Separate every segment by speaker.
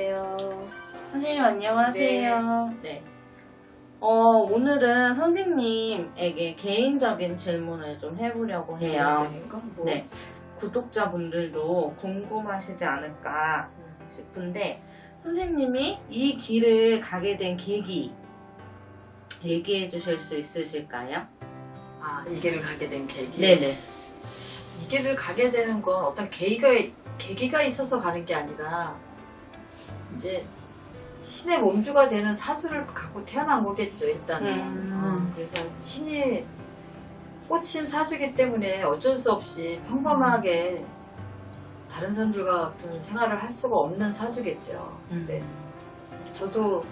Speaker 1: 여보세요. 선생님 안녕하세요.
Speaker 2: 네.
Speaker 1: 오늘은 선생님에게 개인적인 질문을 좀 해보려고 해요.
Speaker 2: 개인적인 거? 뭐?
Speaker 1: 네. 구독자분들도 궁금하시지 않을까 싶은데, 선생님이 이 길을 가게 된 계기 얘기해 주실 수 있으실까요?
Speaker 2: 아, 이 길을 가게 된 계기?
Speaker 1: 네네.
Speaker 2: 이 길을 가게 되는 건 어떤 계기가 있어서 가는 게 아니라 이제 신의 몸주가 되는 사주를 갖고 태어난 거겠죠, 일단은. 그래서 신이 꽂힌 사주기 때문에 어쩔 수 없이 평범하게 다른 사람들과 같은 생활을 할 수가 없는 사주겠죠. 네. 저도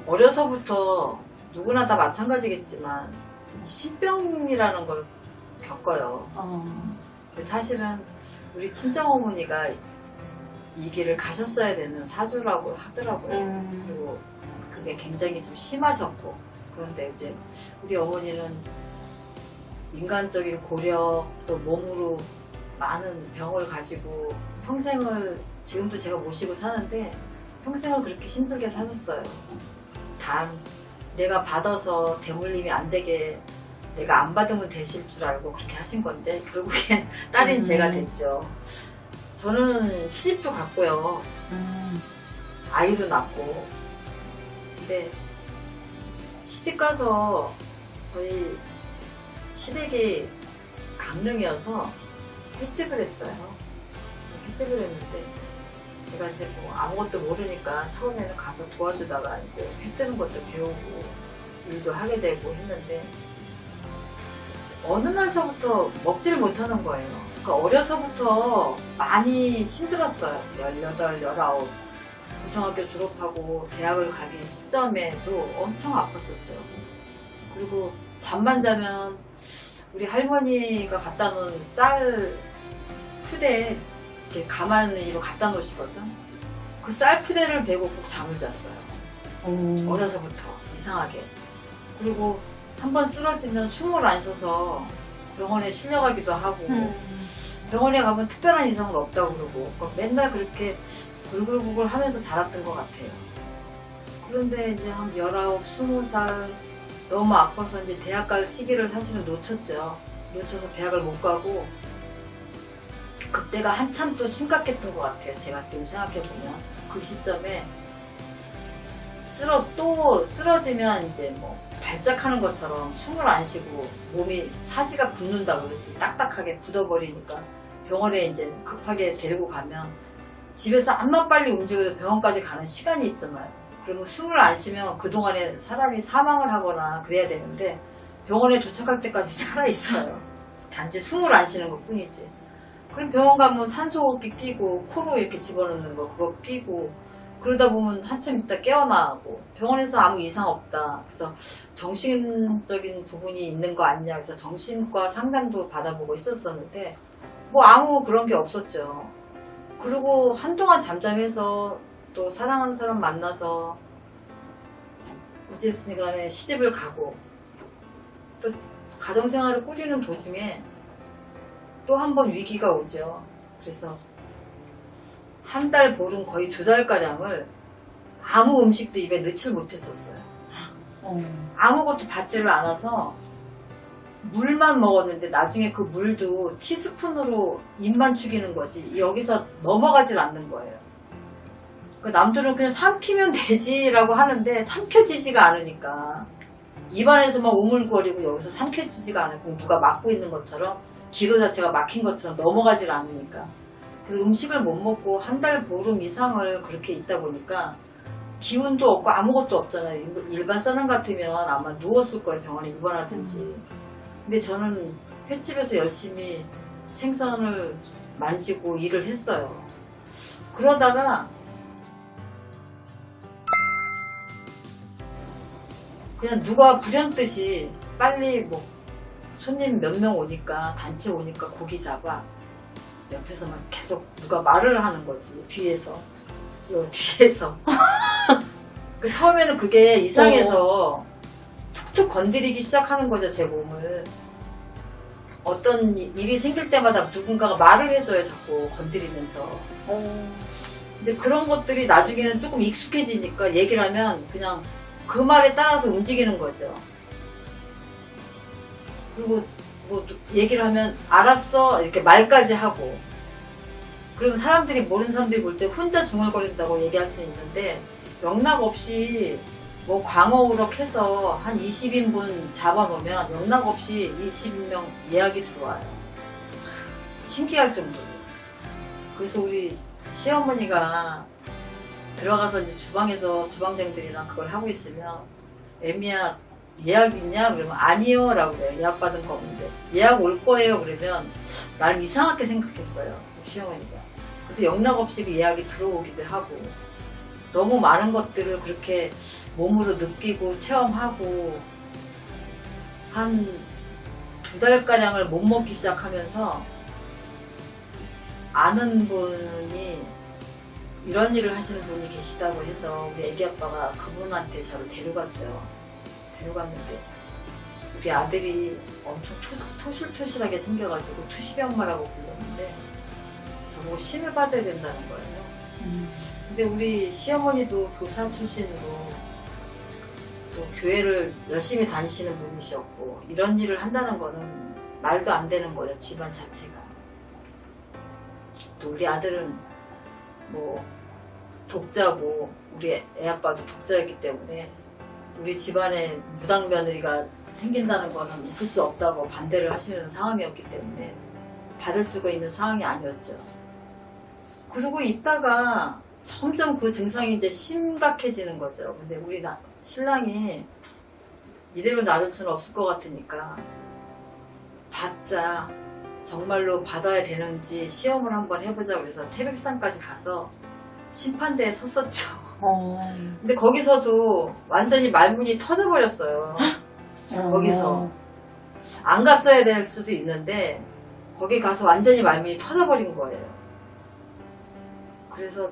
Speaker 2: 어려서부터 누구나 다 마찬가지겠지만 신병이라는 걸 겪어요. 근데 사실은 우리 친정어머니가 이 길을 가셨어야 되는 사주라고 하더라고요. 그리고 그게 굉장히 좀 심하셨고, 그런데 이제 우리 어머니는 인간적인 고력 또 몸으로 많은 병을 가지고 평생을, 지금도 제가 모시고 사는데 평생을 그렇게 힘들게 사셨어요. 단 내가 받아서 대물림이 안 되게 내가 안 받으면 되실 줄 알고 그렇게 하신 건데 결국엔 딸인 제가 됐죠. 저는 시집도 갔고요. 아이도 낳고. 근데 시집가서 저희 시댁이 강릉이어서 횟집을 했어요. 횟집을 했는데 제가 이제 뭐 아무것도 모르니까 처음에는 가서 도와주다가 이제 회 뜨는 것도 배우고 일도 하게 되고 했는데 어느 날서부터 먹지를 못하는 거예요. 그러니까 어려서부터 많이 힘들었어요. 18, 19 고등학교 졸업하고 대학을 가기 시점에도 엄청 아팠었죠. 그리고 잠만 자면 우리 할머니가 갖다 놓은 쌀 푸대 이렇게 가마니로 갖다 놓으시거든. 그 쌀 푸대를 베고 꼭 잠을 잤어요. 어려서부터 이상하게. 그리고 한번 쓰러지면 숨을 안 쉬어서 병원에 실려가기도 하고 병원에 가면 특별한 이상은 없다고 그러고 맨날 그렇게 굴굴굴굴 하면서 자랐던 것 같아요. 그런데 이제 한 19, 20살 너무 아파서 이제 대학 갈 시기를 사실은 놓쳤죠. 놓쳐서 대학을 못 가고 그때가 한참 또 심각했던 것 같아요. 제가 지금 생각해보면 그 시점에 또 쓰러지면 이제 뭐 발작하는 것처럼 숨을 안 쉬고 몸이 사지가 굳는다 그러지. 딱딱하게 굳어버리니까 병원에 이제 급하게 데리고 가면 집에서 암만 빨리 움직여도 병원까지 가는 시간이 있잖아요. 그러면 숨을 안 쉬면 그동안에 사람이 사망을 하거나 그래야 되는데 병원에 도착할 때까지 살아있어요. 단지 숨을 안 쉬는 것 뿐이지. 그럼 병원 가면 산소호흡기 끼고 코로 이렇게 집어넣는 거 그거 끼고 그러다 보면 한참 있다 깨어나고 병원에서 아무 이상 없다. 그래서 정신적인 부분이 있는 거 아니냐. 그래서 정신과 상담도 받아보고 있었었는데 뭐 아무 그런 게 없었죠. 그리고 한동안 잠잠해서 또 사랑하는 사람 만나서 어쨌든 간에 시집을 가고 또 가정생활을 꾸리는 도중에 또 한 번 위기가 오죠. 그래서 한 달 보름 거의 2달가량을 아무 음식도 입에 넣질 못했었어요. 아무것도 받지를 않아서 물만 먹었는데 나중에 그 물도 티스푼으로 입만 죽이는 거지 여기서 넘어가질 않는 거예요. 남들은 그냥 삼키면 되지라고 하는데 삼켜지지가 않으니까 입안에서만 우물거리고 여기서 삼켜지지가 않고 누가 막고 있는 것처럼 기도 자체가 막힌 것처럼 넘어가질 않으니까 그 음식을 못 먹고 한 달 보름 이상을 그렇게 있다 보니까 기운도 없고 아무것도 없잖아요. 일반 사람 같으면 아마 누웠을 거예요. 병원에 입원하든지. 근데 저는 횟집에서 열심히 생선을 만지고 일을 했어요. 그러다가 그냥 누가 불현듯이 빨리 뭐 손님 몇 명 오니까 단체 오니까 고기 잡아 옆에서만 계속 누가 말을 하는 거지. 뒤에서 그 처음에는 그게 이상해서 툭툭 건드리기 시작하는 거죠. 제 몸을. 어떤 일이 생길 때마다 누군가가 말을 해줘요. 자꾸 건드리면서. 근데 그런 것들이 나중에는 조금 익숙해지니까 얘기를 하면 그냥 그 말에 따라서 움직이는 거죠. 그리고 뭐 얘기를 하면 알았어 이렇게 말까지 하고, 그러면 사람들이 모르는 사람들이 볼 때 혼자 중얼거린다고 얘기할 수 있는데 영락 없이 뭐 광어우럭해서 한 20인분 잡아놓으면 영락 없이 20명 예약이 들어와요. 신기할 정도로. 그래서 우리 시어머니가 들어가서 이제 주방에서 주방장들이랑 그걸 하고 있으면 애미야 예약 있냐? 그러면 아니요 라고 그래요. 예약 받은 거 없는데 예약 올 거예요. 그러면 나를 이상하게 생각했어요, 시어머니가. 근데 영락 없이 그 예약이 들어오기도 하고, 너무 많은 것들을 그렇게 몸으로 느끼고 체험하고 한 2달가량을 못 먹기 시작하면서 아는 분이 이런 일을 하시는 분이 계시다고 해서 우리 애기 아빠가 그분한테 저를 데려갔죠. 데려갔는데 우리 아들이 엄청 토실토실하게 생겨가지고 투시병마라고 불렀는데 저보고 심을 받아야 된다는 거예요. 근데 우리 시어머니도 교사 출신으로 또 교회를 열심히 다니시는 분이셨고 이런 일을 한다는 거는 말도 안 되는 거예요, 집안 자체가. 또 우리 아들은 뭐 독자고 우리 애 아빠도 독자였기 때문에 우리 집안에 무당 며느리가 생긴다는 거는 있을 수 없다고 반대를 하시는 상황이었기 때문에 받을 수가 있는 상황이 아니었죠. 그러고 있다가 점점 그 증상이 이제 심각해지는 거죠. 근데 우리 신랑이 이대로 놔둘 수는 없을 것 같으니까 받자, 정말로 받아야 되는지 시험을 한번 해보자 그래서 태백산까지 가서 심판대에 섰었죠. 근데 거기서도 완전히 말문이 터져버렸어요. 거기서 안 갔어야 될 수도 있는데 거기 가서 완전히 말문이 터져버린 거예요. 그래서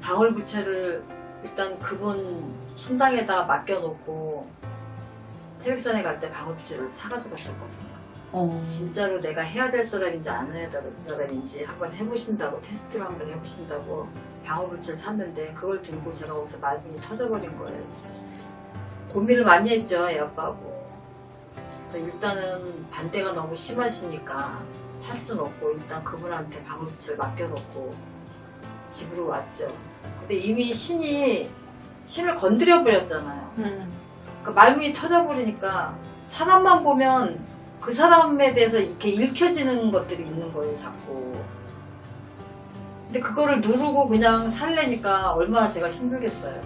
Speaker 2: 방울부채를 일단 그분 신당에다 맡겨놓고 태백산에 갈 때 방울부채를 사가지고 갔었거든요. 진짜로 내가 해야 될 사람인지 안 해야 될 사람인지 한번 해보신다고, 테스트를 한번 해보신다고 방울부채를 샀는데 그걸 들고 제가 거기서 말문이 터져버린 거예요. 고민을 많이 했죠, 애 아빠하고. 그래서 일단은 반대가 너무 심하시니까 할 수는 없고 일단 그분한테 방울부채를 맡겨놓고 집으로 왔죠. 근데 이미 신을 건드려 버렸잖아요. 그러니까 말문이 터져버리니까 사람만 보면 그 사람에 대해서 이렇게 읽혀지는 것들이 있는 거예요, 자꾸. 근데 그거를 누르고 그냥 살래니까 얼마나 제가 힘들겠어요.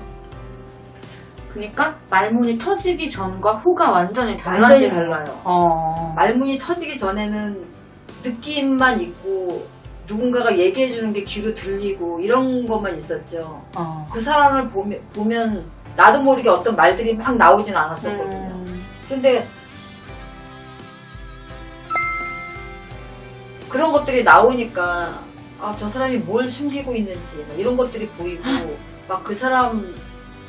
Speaker 1: 그러니까 말문이 터지기 전과 후가 완전히
Speaker 2: 완전히
Speaker 1: 달라지는
Speaker 2: 달라요. 말문이 터지기 전에는 느낌만 있고 누군가가 얘기해주는 게 귀로 들리고 이런 것만 있었죠. 그 사람을 보면 나도 모르게 어떤 말들이 막 나오진 않았었거든요. 그런데 그런 것들이 나오니까 저 사람이 뭘 숨기고 있는지 이런 것들이 보이고 막 그 사람,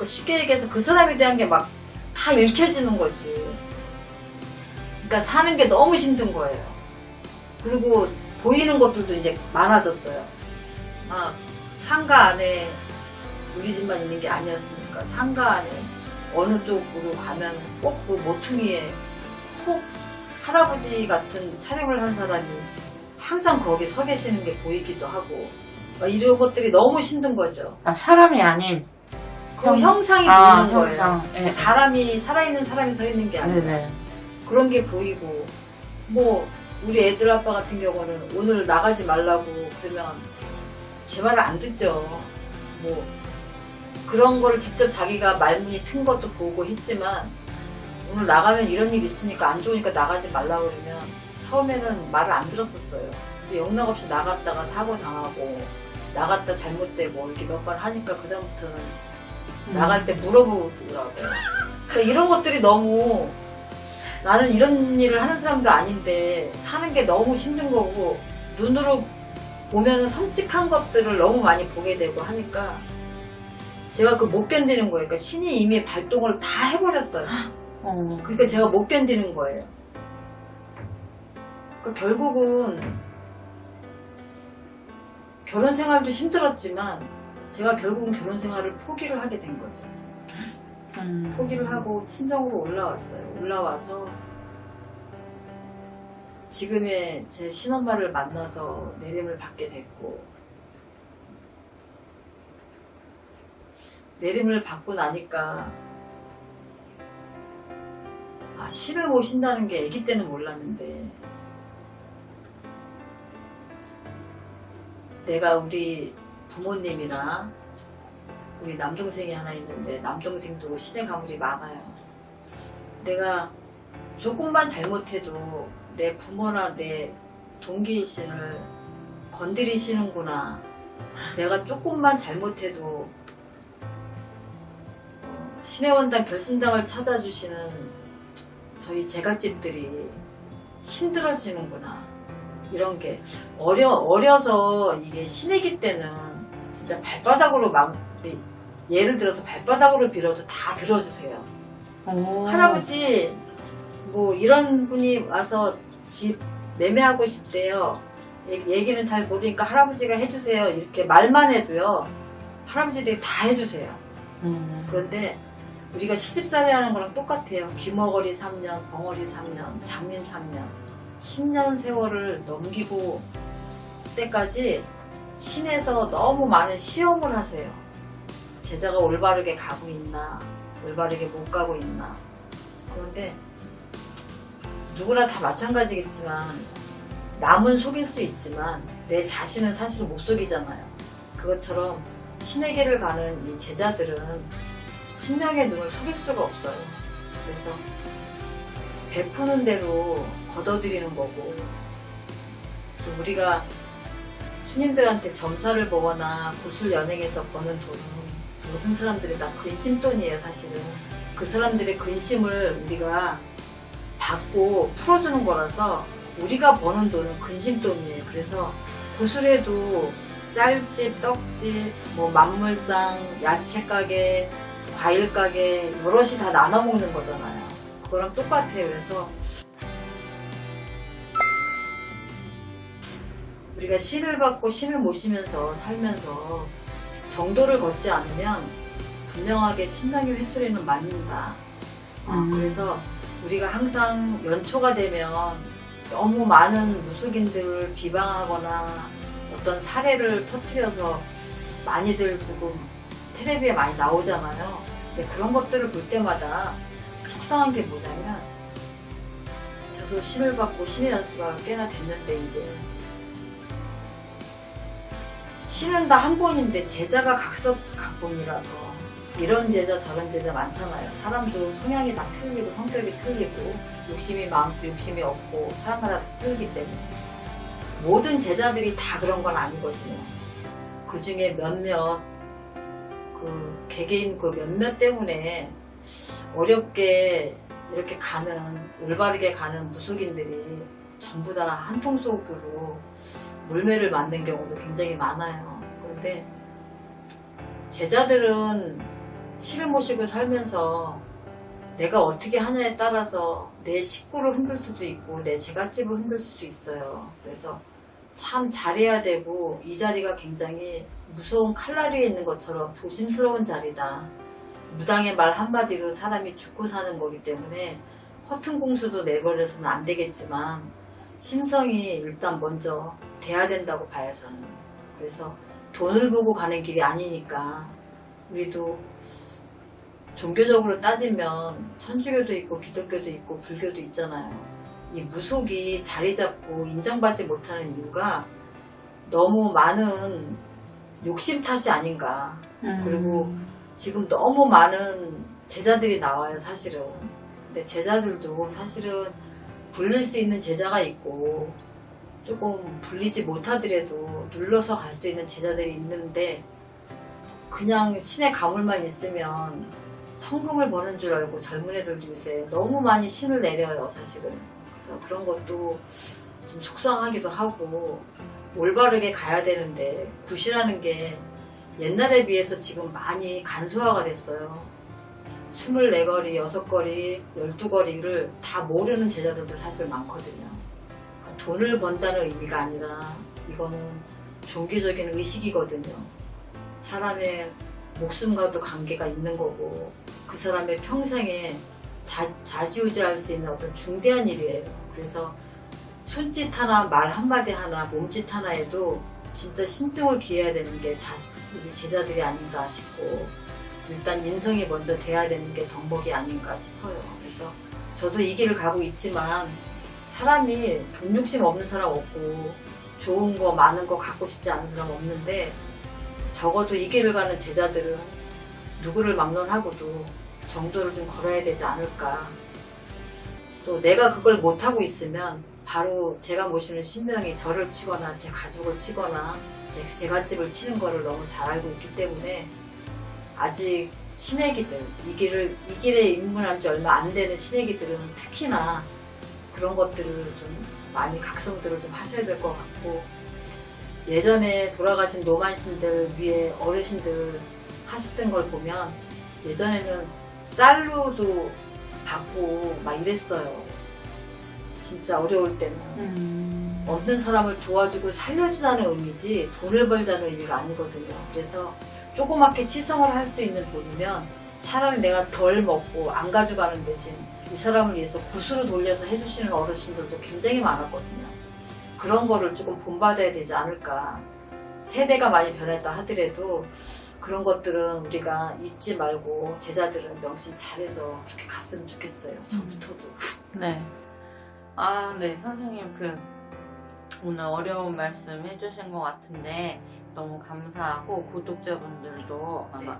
Speaker 2: 쉽게 얘기해서 그 사람에 대한 게 막 다 읽혀지는 거지. 그러니까 사는 게 너무 힘든 거예요. 그리고 보이는 것들도 이제 많아졌어요. 상가 안에 우리 집만 있는 게 아니었으니까 상가 안에 어느 쪽으로 가면 꼭 그 모퉁이에 혹 할아버지 같은 촬영을 한 사람이 항상 거기 서 계시는 게 보이기도 하고 이런 것들이 너무 힘든 거죠.
Speaker 1: 사람이 아닌
Speaker 2: 그 형상이 보이는 거예요.
Speaker 1: 형상. 네.
Speaker 2: 사람이, 살아있는 사람이 서 있는 게 아니라
Speaker 1: 네네.
Speaker 2: 그런 게 보이고, 뭐 우리 애들 아빠 같은 경우는 오늘 나가지 말라고 그러면 제 말을 안 듣죠. 뭐 그런 거를 직접 자기가 말문이 튼 것도 보고 했지만 오늘 나가면 이런 일 있으니까 안 좋으니까 나가지 말라고 그러면 처음에는 말을 안 들었었어요. 근데 영락 없이 나갔다가 사고 당하고 나갔다 잘못되고 이렇게 몇 번 하니까 그다음부터는 나갈 때 물어보더라고요. 그러니까 이런 것들이 너무, 나는 이런 일을 하는 사람도 아닌데 사는 게 너무 힘든 거고 눈으로 보면 섬찟한 것들을 너무 많이 보게 되고 하니까 제가 그걸 못 견디는 거예요. 그러니까 신이 이미 발동을 다 해버렸어요. 그러니까 제가 못 견디는 거예요. 그러니까 결혼 생활도 힘들었지만 제가 결국은 결혼 생활을 포기를 하게 된 거죠. 포기를 하고 친정으로 올라왔어요. 올라와서 지금의 제 신엄마를 만나서 내림을 받게 됐고, 내림을 받고 나니까 신을 모신다는 게 아기 때는 몰랐는데 내가 우리 부모님이나 우리 남동생이 하나 있는데 남동생도 신의 가물이 많아요. 내가 조금만 잘못해도 내 부모나 내 동기인 신을 건드리시는구나. 내가 조금만 잘못해도 신의 원당 결신당을 찾아주시는 저희 제갓집들이 힘들어지는구나. 이런 게 어려서 이게 신애기 때는 진짜 발바닥으로 예를 들어서 발바닥으로 빌어도 다 들어주세요. 할아버지 뭐 이런 분이 와서 집 매매하고 싶대요. 얘기는 잘 모르니까 할아버지가 해주세요. 이렇게 말만 해도요 할아버지들이 다 해주세요. 그런데 우리가 시집살이 하는 거랑 똑같아요. 귀머거리 3년, 벙어리 3년, 장린 3년 10년 세월을 넘기고 때까지 신에서 너무 많은 시험을 하세요. 제자가 올바르게 가고 있나, 올바르게 못 가고 있나. 그런데 누구나 다 마찬가지겠지만 남은 속일 수 있지만 내 자신은 사실 못 속이잖아요. 그것처럼 신에게를 가는 이 제자들은 신명의 눈을 속일 수가 없어요. 그래서 베푸는 대로 걷어들이는 거고, 또 우리가 스님들한테 점사를 보거나 구술 연행해서 버는 돈은 모든 사람들이 다 근심돈이에요. 사실은 그 사람들의 근심을 우리가 받고 풀어주는 거라서 우리가 버는 돈은 근심돈이에요. 그래서 구술해도 쌀집, 떡집, 뭐 만물상, 야채가게, 과일가게 여럿이 다 나눠 먹는 거잖아요. 그거랑 똑같아요. 그래서 우리가 신을 받고 신을 모시면서 살면서 정도를 걷지 않으면 분명하게 신명의 회초리는 맞는다. 그래서 우리가 항상 연초가 되면 너무 많은 무속인들을 비방하거나 어떤 사례를 터뜨려서 많이들 조금 텔레비에 많이 나오잖아요. 근데 그런 것들을 볼 때마다 속상한 게 뭐냐면, 저도 신을 받고 신의 연수가 꽤나 됐는데 이제 신은 다 한 번인데 제자가 각석각본이라서 이런 제자 저런 제자 많잖아요. 사람도 성향이 다 틀리고 성격이 틀리고 욕심이 많고 욕심이 없고 사람마다 다 틀리기 때문에 모든 제자들이 다 그런 건 아니거든요. 그 중에 몇몇 그 개개인 그 몇몇 때문에 어렵게 이렇게 가는, 올바르게 가는 무속인들이 전부 다 한통속으로 물매를 맞는 경우도 굉장히 많아요. 그런데 제자들은 신을 모시고 살면서 내가 어떻게 하냐에 따라서 내 식구를 흔들 수도 있고 내 제갓집을 흔들 수도 있어요. 그래서 참 잘해야 되고, 이 자리가 굉장히 무서운 칼날이 있는 것처럼 조심스러운 자리다. 무당의 말 한마디로 사람이 죽고 사는 거기 때문에 허튼 공수도 내버려서는 안 되겠지만 심성이 일단 먼저 돼야 된다고 봐요, 저는. 그래서 돈을 보고 가는 길이 아니니까 우리도 종교적으로 따지면 천주교도 있고 기독교도 있고 불교도 있잖아요. 이 무속이 자리 잡고 인정받지 못하는 이유가 너무 많은 욕심 탓이 아닌가. 그리고 지금 너무 많은 제자들이 나와요, 사실은. 근데 제자들도 사실은 불릴 수 있는 제자가 있고 조금 불리지 못하더라도 눌러서 갈 수 있는 제자들이 있는데, 그냥 신의 가물만 있으면 천금을 버는 줄 알고 젊은 애들도 요새 너무 많이 신을 내려요, 사실은. 그래서 그런 것도 좀 속상하기도 하고, 올바르게 가야 되는데 굿이라는 게 옛날에 비해서 지금 많이 간소화가 됐어요. 24거리, 6거리, 12거리를 다 모르는 제자들도 사실 많거든요. 그러니까 돈을 번다는 의미가 아니라 이거는 종교적인 의식이거든요. 사람의 목숨과도 관계가 있는 거고 그 사람의 평생에 좌지우지할 수 있는 어떤 중대한 일이에요. 그래서 손짓 하나, 말 한마디 하나, 몸짓 하나에도 진짜 신중을 기해야 되는 게 우리 제자들이 아닌가 싶고 일단 인성이 먼저 돼야 되는 게 덕목이 아닌가 싶어요. 그래서 저도 이 길을 가고 있지만 사람이 돈 욕심 없는 사람 없고 좋은 거 많은 거 갖고 싶지 않은 사람 없는데 적어도 이 길을 가는 제자들은 누구를 막론하고도 정도를 좀 걸어야 되지 않을까. 또 내가 그걸 못하고 있으면 바로 제가 모시는 신명이 저를 치거나 제 가족을 치거나 제갓집을 치는 거를 너무 잘 알고 있기 때문에 아직 신애기들, 이 길에 입문한 지 얼마 안 되는 신애기들은 특히나 그런 것들을 좀 많이 각성들을 좀 하셔야 될 것 같고 예전에 돌아가신 노만신들 위에 어르신들 하셨던 걸 보면 예전에는 쌀로도 받고 막 이랬어요. 진짜 어려울 때는. 없는 사람을 도와주고 살려주자는 의미지 돈을 벌자는 의미가 아니거든요. 그래서 조그맣게 치성을 할 수 있는 돈이면 차라리 내가 덜 먹고 안 가져가는 대신 이 사람을 위해서 굿으로 돌려서 해주시는 어르신들도 굉장히 많았거든요. 그런 거를 조금 본받아야 되지 않을까. 세대가 많이 변했다 하더라도 그런 것들은 우리가 잊지 말고 제자들은 명심 잘해서 그렇게 갔으면 좋겠어요. 저부터도.
Speaker 1: 네. 네. 선생님 오늘 어려운 말씀 해주신 것 같은데 너무 감사하고 구독자분들도 아마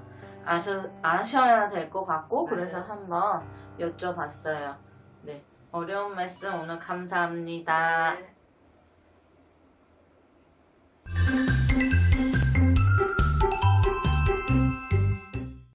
Speaker 1: 아셔야 될 것 같고
Speaker 2: 맞아요.
Speaker 1: 그래서 한번 여쭤봤어요. 네. 어려운 말씀 오늘 감사합니다.
Speaker 2: 네.